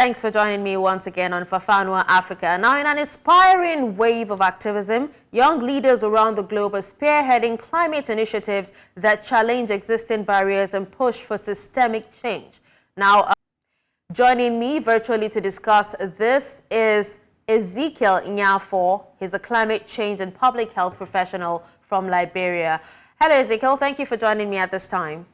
Thanks for joining me once again on Fafanwa Africa. Now, in an inspiring wave of activism, young leaders around the globe are spearheading climate initiatives that challenge existing barriers and push for systemic change. Now, joining me virtually to discuss this is Ezekiel Nyanfor. He's a climate change and public health professional from Liberia. Hello, Ezekiel. Thank you for joining me at this time.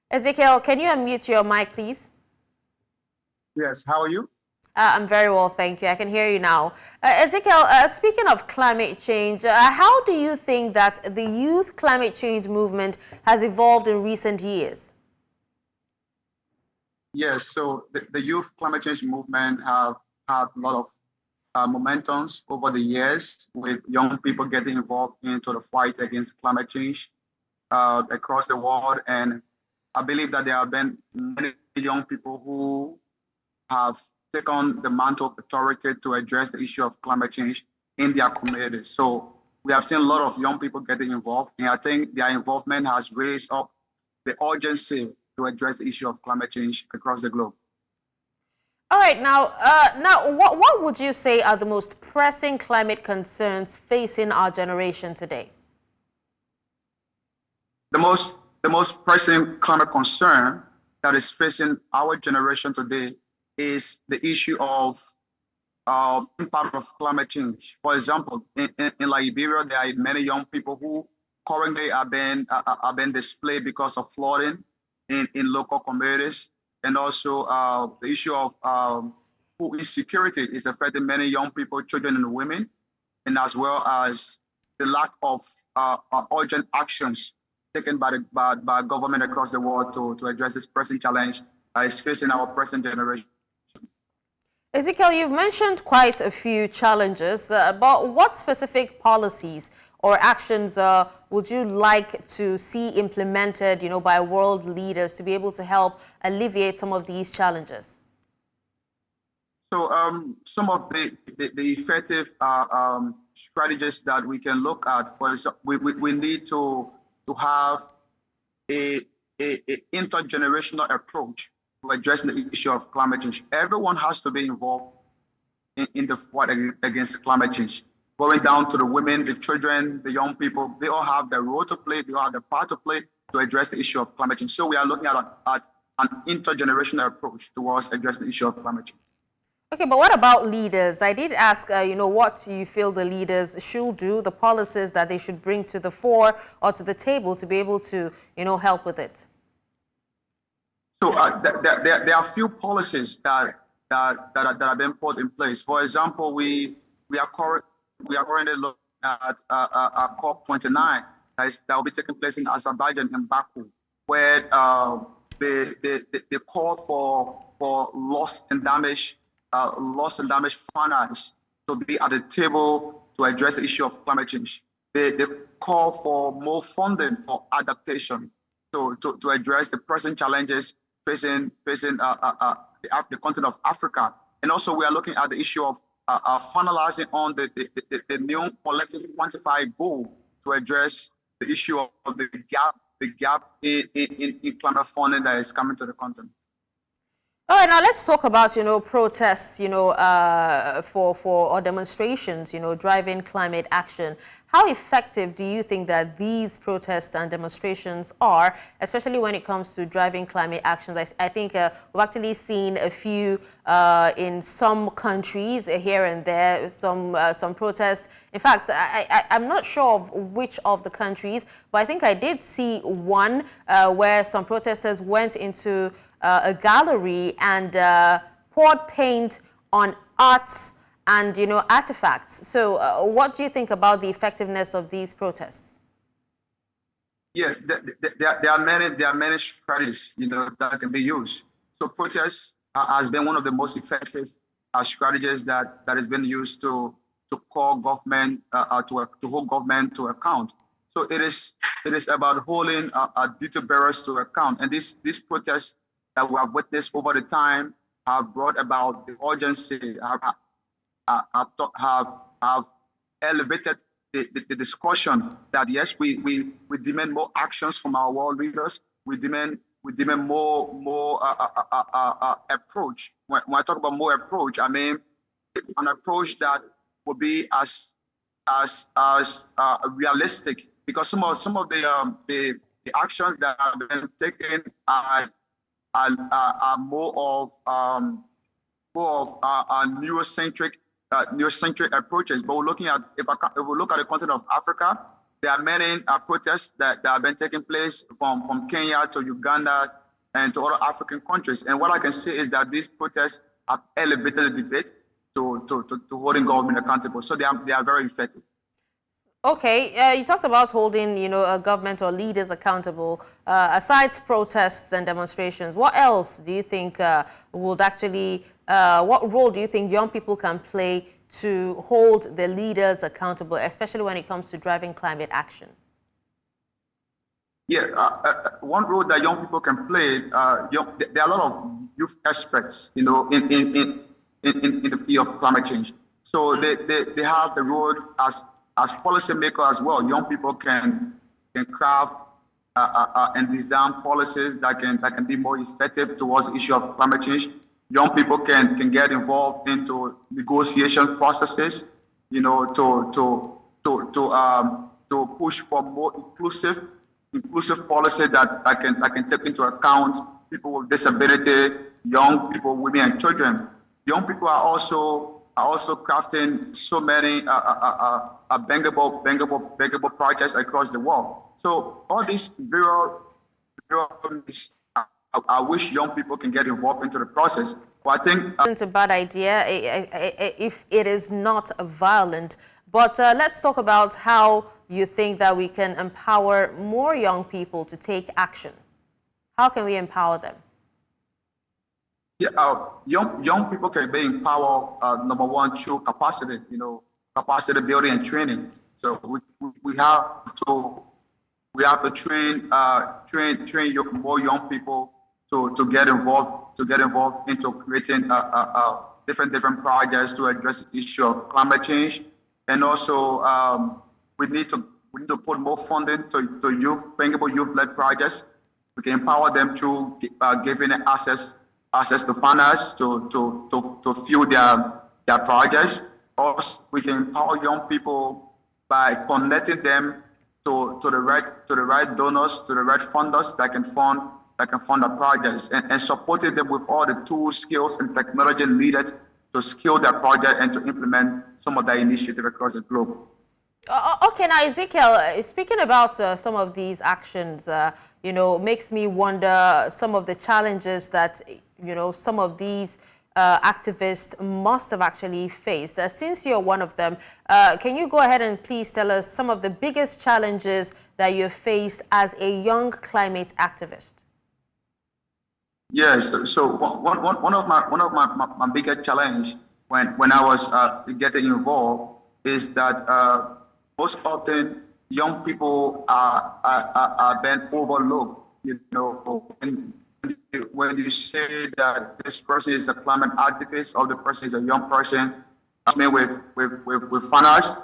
Ezekiel, can you unmute your mic, please? Yes, how are you? I'm very well, thank you. I can hear you now. Ezekiel, speaking of climate change, how do you think that the youth climate change movement has evolved in recent years? Yes, so the youth climate change movement have had a lot of momentums over the years, with young people getting involved into the fight against climate change across the world. And I believe that there have been many young people who have taken the mantle of authority to address the issue of climate change in their communities. So we have seen a lot of young people getting involved, and I think their involvement has raised up the urgency to address the issue of climate change across the globe. All right, now, what would you say are the most pressing climate concerns facing our generation today? The most pressing climate concern that is facing our generation today is the issue of impact of climate change. For example, in Liberia, there are many young people who currently are being displaced because of flooding in local communities, and also the issue of food insecurity is affecting many young people, children, and women, and as well as the lack of urgent actions taken by government across the world to address this pressing challenge that is facing our present generation. Ezekiel, you've mentioned quite a few challenges, but what specific policies or actions would you like to see implemented, by world leaders to be able to help alleviate some of these challenges? So some of the effective strategies that we can look at, for example, we need to have a intergenerational approach to addressing the issue of climate change. Everyone has to be involved in the fight against climate change. Going down to the women, the children, the young people, they all have their role to play, they all have their part to play to address the issue of climate change. So we are looking at an intergenerational approach towards addressing the issue of climate change. Okay, but what about leaders? I did ask, what you feel the leaders should do, the policies that they should bring to the fore or to the table to be able to, help with it. So there are few policies that have been put in place. For example, we are currently looking at COP29 that will be taking place in Azerbaijan in Baku, where they call for loss and damage finance to be at the table to address the issue of climate change. They call for more funding for adaptation to address the present challenges facing the continent of Africa. And also we are looking at the issue of finalizing on the new collective quantified goal to address the issue of the gap in climate funding that is coming to the continent. All right, now let's talk about, protests, or demonstrations, driving climate action. How effective do you think that these protests and demonstrations are, especially when it comes to driving climate actions? I think we've actually seen a few in some countries here and there, some protests. In fact, I'm not sure of which of the countries, but I think I did see one where some protesters went into a gallery and poured paint on arts and artifacts. So what do you think about the effectiveness of these protests? Yeah, there are many strategies that can be used. So protests has been one of the most effective strategies that has been used to call government to hold government to account. So it is about holding duty bearers to account, and these protests that we have witnessed over the time have brought about the urgency, have elevated the discussion that yes, we demand more actions from our world leaders. We demand demand more approach. When I talk about more approach, I mean an approach that will be as realistic, because some of the actions that have been taken are more of neurocentric approaches. But we're looking at, if we look at the continent of Africa, there are many protests that have been taking place from Kenya to Uganda and to other African countries. And what I can say is that these protests have elevated the debate to holding government accountable. So they are very effective. Okay, you talked about holding, a government or leaders accountable. Aside protests and demonstrations, what else do you think would actually, what role do you think young people can play to hold the leaders accountable, especially when it comes to driving climate action? Yeah, one role that young people can play, there are a lot of youth experts, in the field of climate change. So they have the role as policymakers as well. Young people can craft and design policies that can be more effective towards the issue of climate change. Young people can get involved into negotiation processes, to push for more inclusive policy that can take into account people with disability, young people, women, and children. Young people are also crafting so many bankable projects across the world. So all these I wish young people can get involved into the process. But I think it's a bad idea if it is not violent. But let's talk about how you think that we can empower more young people to take action. How can we empower them? Yeah, young people can be empowered, number one, through capacity, capacity building and training. So we have to train more young people to get involved into creating different projects to address the issue of climate change. And also we need to put more funding to bankable youth-led projects. We can empower them through giving access to finance to fuel their projects. Also, we can empower young people by connecting them to the right donors, to the right funders that can fund the projects, and supporting them with all the tools, skills, and technology needed to scale their project and to implement some of their initiative across the globe. Okay, now Ezekiel, speaking about some of these actions, makes me wonder some of the challenges that some of these activists must have actually faced. Since you're one of them, can you go ahead and please tell us some of the biggest challenges that you faced as a young climate activist? Yes. So one of my biggest challenge when I was getting involved is that most often young people are being overlooked. When you say that this person is a climate activist or the person is a young person, I mean with finance,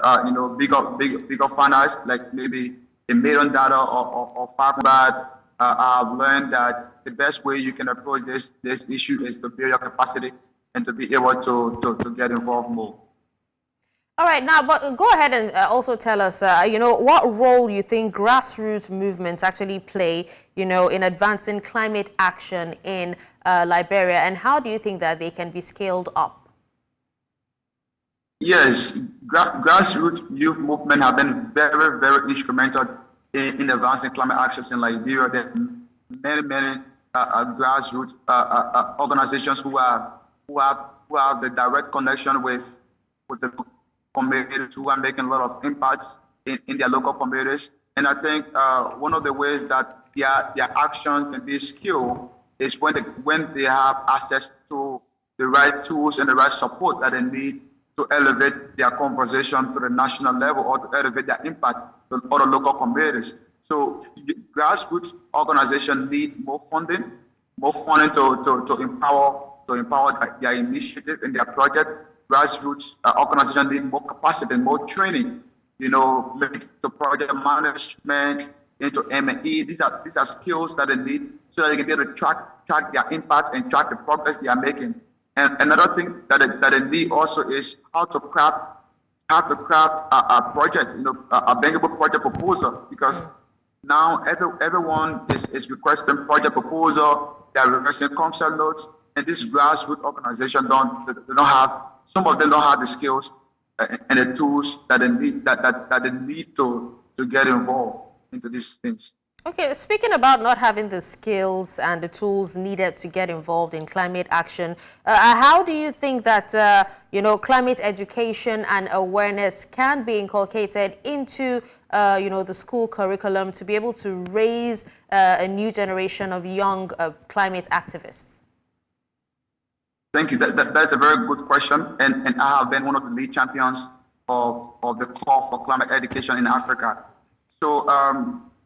bigger finance, like maybe $1 million or $500. I've learned that the best way you can approach this issue is to build your capacity and to be able to get involved more. All right, now, but go ahead and also tell us, what role you think grassroots movements actually play, in advancing climate action in Liberia, and how do you think that they can be scaled up? Yes, grassroots youth movement have been very, very instrumental in advancing climate actions in Liberia. There are many grassroots organizations who have the direct connection with the communities, who are making a lot of impacts in their local communities. And I think one of the ways that their action can be skilled is when they have access to the right tools and the right support that they need to elevate their conversation to the national level or to elevate their impact to other local communities. So grassroots organizations need more funding to empower their initiative and their project. Grassroots organizations need more capacity, more training, to project management, into M&E. These are skills that they need so that they can be able to track their impact and track the progress they are making. And another thing that they need also is how to craft a project, a bankable project proposal, because now everyone is requesting project proposal, they are requesting concept notes, and this grassroots organization they don't have, some of them don't have the skills and the tools that they need to get involved into these things. Okay, speaking about not having the skills and the tools needed to get involved in climate action, how do you think that climate education and awareness can be inculcated into the school curriculum to be able to raise a new generation of young climate activists? Thank you. That's a very good question, and I have been one of the lead champions of the call for climate education in Africa. So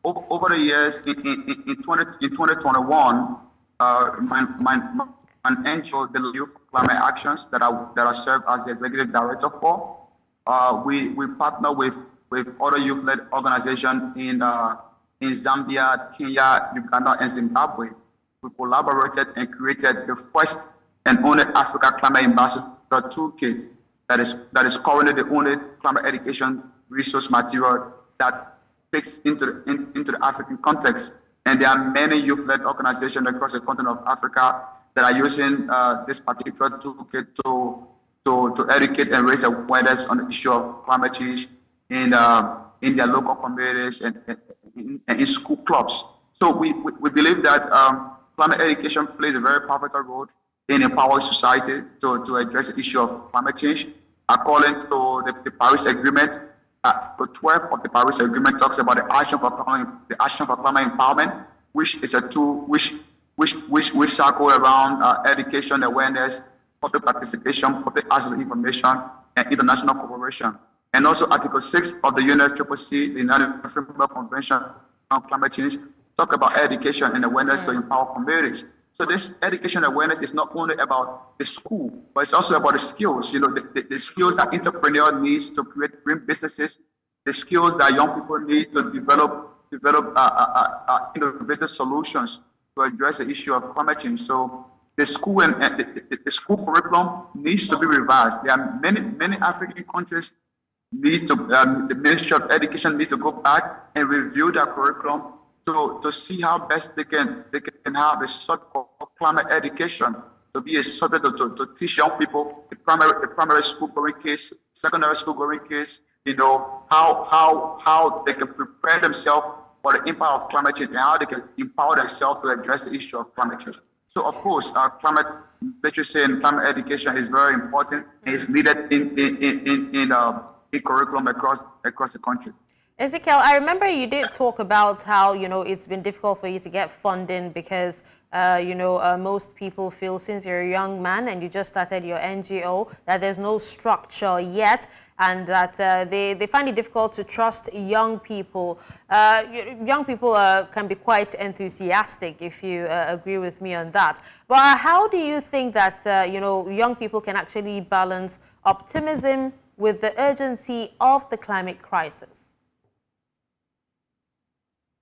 over the years, in 2021, my NGO, the Youth for Climate Actions, that I serve as the executive director for, we partner with other youth-led organizations in Zambia, Kenya, Uganda, and Zimbabwe. We collaborated and created the first and only Africa Climate Ambassador Toolkit that is currently the only climate education resource material that fits into the African context. And there are many youth-led organizations across the continent of Africa that are using this particular toolkit to educate and raise awareness on the issue of climate change in their local communities and in school clubs. So we believe that climate education plays a very pivotal role in empowering society to address the issue of climate change. According to the Paris Agreement, the 12th of the Paris Agreement talks about the action for climate empowerment, which is a tool which circle around education, awareness, public participation, public access to information, and international cooperation. And also Article 6 of the UNFCCC, the United Framework Convention on Climate Change, talk about education and awareness to empower communities. So this education awareness is not only about the school, but it's also about the skills, the skills that entrepreneur needs to create green businesses, the skills that young people need to develop innovative solutions to address the issue of climate change. So the school and the school curriculum needs to be revised. There are many African countries the Ministry of Education needs to go back and review their curriculum to see how best they can have a sort of climate education to be a subject to teach young people, the primary school going kids, secondary school going kids, how they can prepare themselves for the impact of climate change and how they can empower themselves to address the issue of climate change. So of course, climate literacy and climate education is very important and is needed in curriculum across the country. Ezekiel, I remember you did talk about how, it's been difficult for you to get funding because, most people feel since you're a young man and you just started your NGO that there's no structure yet and that they find it difficult to trust young people. Young people can be quite enthusiastic, if you agree with me on that. But how do you think that, young people can actually balance optimism with the urgency of the climate crisis?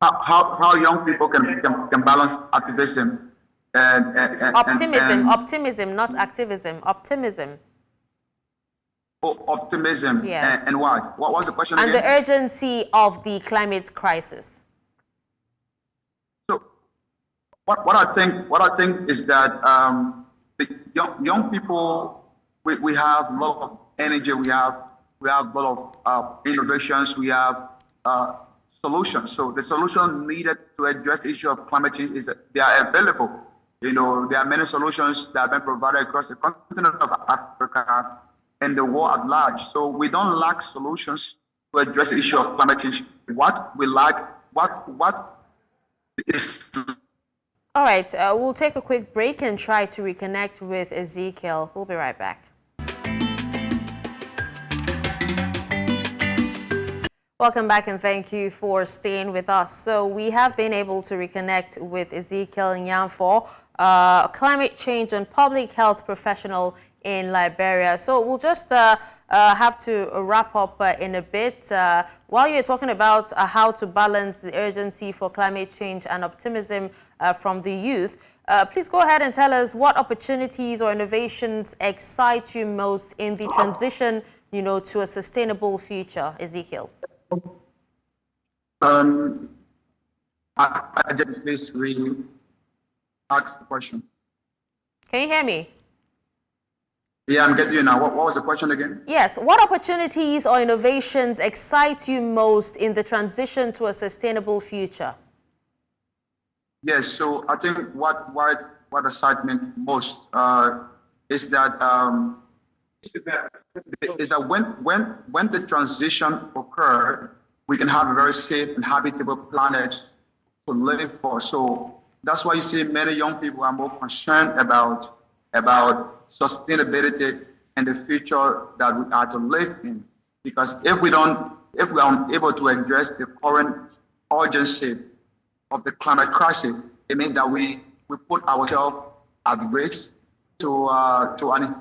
How young people can balance activism and optimism, not activism, optimism. Oh, optimism. Yes. And what? What was the question and again? The urgency of the climate crisis. So, what I think is that the young people, we have a lot of energy, we have a lot of innovations, we have solutions. So the solution needed to address the issue of climate change is that they are available. There are many solutions that have been provided across the continent of Africa and the world at large. So we don't lack solutions to address the issue of climate change. What we lack, what is... All right, we'll take a quick break and try to reconnect with Ezekiel. We'll be right back. Welcome back and thank you for staying with us. So we have been able to reconnect with Ezekiel Nyanfor, climate change and public health professional in Liberia. So we'll just have to wrap up in a bit. While you're talking about how to balance the urgency for climate change and optimism from the youth, please go ahead and tell us what opportunities or innovations excite you most in the transition, to a sustainable future, Ezekiel. I just please re-ask the question. Can you hear me? Yeah, I'm getting you now. What was the question again? Yes. What opportunities or innovations excite you most in the transition to a sustainable future? Yes. So I think what excites me most is that when the transition occurs, we can have a very safe and habitable planet to live for. So that's why you see many young people are more concerned about sustainability and the future that we are to live in. Because if we are unable to address the current urgency of the climate crisis, it means that we put ourselves at risk to an